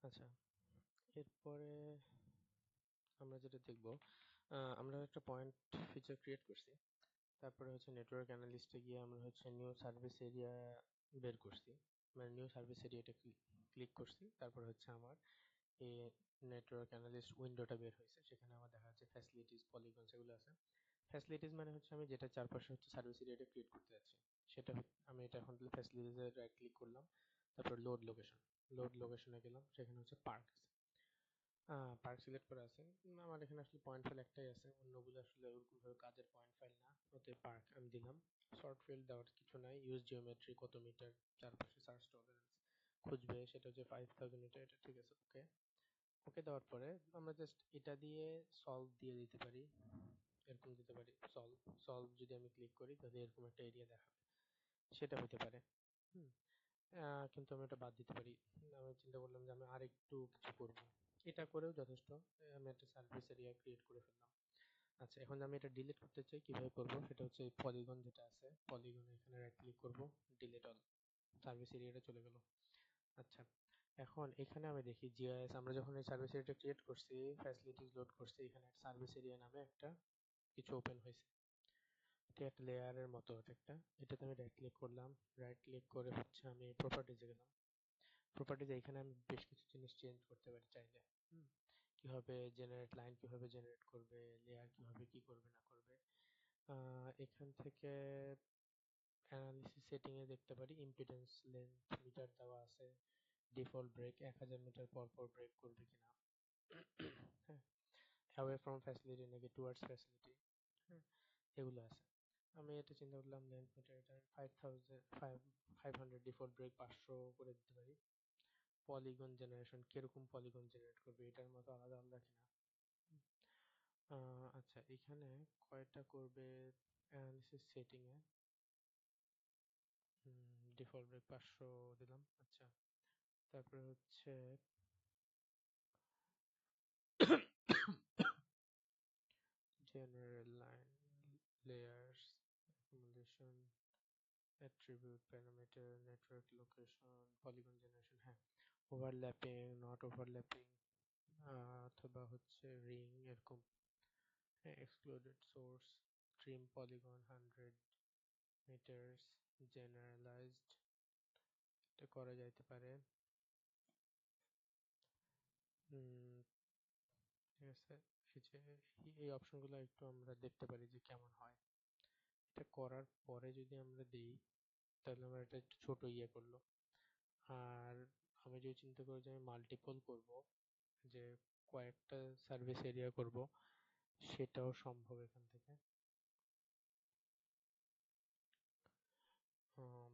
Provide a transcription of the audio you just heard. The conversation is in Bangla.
আচ্ছা, এরপরে আমরা যেটা দেখব, আমরা একটা পয়েন্ট ফিচার ক্রিয়েট করছি। তারপরে হচ্ছে নেটওয়ার্ক অ্যানালিস্টে গিয়ে আমরা হচ্ছে নিউ সার্ভিস এরিয়া বের করছি, মানে নিউ সার্ভিস এরিয়াটা ক্লিক করছি। তারপরে হচ্ছে আমার এই নেটওয়ার্ক অ্যানালিস্ট উইন্ডোটা বের হয়েছে, সেখানে আমার দেখা যাচ্ছে ফ্যাসিলিটিস, পলিগনস এগুলো আছে। ফ্যাসিলিটিস মানে হচ্ছে আমি যেটা চারপাশে হচ্ছে সার্ভিস এরিয়াটা ক্রিয়েট করতে যাচ্ছি সেটা আমি এটা এখন ফ্যাসিলিটিসে রাইট ক্লিক করলাম। তারপর লোড লোকেশনে গেলাম, সেখানে হচ্ছে পার্ক আছে। পার্ক সিলেক্ট করা আছে। আমার এখানে আসলে পয়েন্ট ফাইল একটাই আছে, অন্যগুলো আসলে ওরকম ভাবে কাজের পয়েন্ট ফাইল না, ওতে পার্ক আমি দিলাম। শর্ট ফিল্ড দেওয়ার কিছু নাই, ইউজ জিওমেট্রি কত মিটার চারপাশে সার্চ টলারেন্স খুঁজবে, সেটা হচ্ছে 5000 মিটার, এটা ঠিক আছে। ওকে, ওকে দেওয়ার পরে আমরা জাস্ট এটা দিয়ে সলভ দিয়ে দিতে পারি, এরকম দিতে পারি সলভ। সলভ যদি আমি ক্লিক করি তাহলে এরকম একটা এরিয়া দেখাবে, সেটা হতে পারে। হুম কিন্তু আমি এটা বাদ দিতে পারি। আমি চিন্তা করলাম যে আমি আরেকটু কিছু করব, এটা করেও যথেষ্ট। আমি একটা সার্ভিস এরিয়া ক্রিয়েট করে ফেললাম। আচ্ছা, এখন আমি এটা ডিলিট করতে চাই, কিভাবে করব? সেটা হচ্ছে পলিগন যেটা আছে, পলিগনে এখানে রাইট ক্লিক করব, ডিলিট অল, সার্ভিস এরিয়াটা চলে গেল। আচ্ছা, এখন এখানে আমি দেখি জিআইএস, আমরা যখন এই সার্ভিস এরিয়াটা ক্রিয়েট করছি, ফ্যাসিলিটিস লোড করছি, এখানে সার্ভিস এরিয়া নামে একটা কিছু ওপেন হয়েছে। এটা একটা লেয়ারের মতো একটা, এটাতে আমি রাইট ক্লিক করলাম। রাইট ক্লিক করে হচ্ছে আমি প্রপার্টিজে গেলাম। প্রপার্টিজ এখানে আমি বেশ কিছু জিনিস চেঞ্জ করতে পারি চাইলে। হুম কিভাবে জেনারেট লাইন, কিভাবে জেনারেট করবে, লেয়ার কিভাবে কি করবে না করবে। এখান থেকে অ্যানালিসিস সেটিং এ দেখতে পারি ইম্পিডেন্স লেন্থ মিটার দেওয়া আছে, ডিফল্ট ব্রেক 1000 মিটার পর পর ব্রেক করবে কিনা, হ্যাঁ, অ্যাওয়ে ফ্রম ফ্যাসিলিটি নাকি টুয়ার্ডস ফ্যাসিলিটি, হ্যাঁ, এগুলো আছে। আমি এটা চিন্তা করলাম লেন্থ মিটার এটা 500, ডিফল্ট ব্রেক 500 করে দিতে পারি। পলিগন জেনারেশন কিরকম পলিগন জেনারেট করবে, এটার মতো আলাদা আলাদা কিনা। আচ্ছা, এখানে কয়টা করবে অ্যানালিসিস সেটিং এ, ডিফল্ট ব্রেক 500 দিলাম। আচ্ছা, তারপরে হচ্ছে general line, layers, accumulation, attribute parameter, network location, polygon generation, হ্যাঁ, ওভারল্যাপিং, নট ওভারল্যাপিং, অথবা হচ্ছে রিং এরকম, হ্যাঁ, excluded source, trim polygon 100 metres, generalised, এটা করা যাইতে পারে। উম, ঠিক আছে, এই যে এই অপশনগুলো একটু আমরা দেখতে পারি যে কেমন হয়। এটা করার পরে যদি আমরা দিই তাহলে আমরা এটা একটু ছোট ইয়ে করলো। আর আমি যদি চিন্তা করি যে আমি মাল্টিপল করব, যে কয়েকটা সার্ভিস এরিয়া করব, সেটাও সম্ভব এখান থেকে। আহ,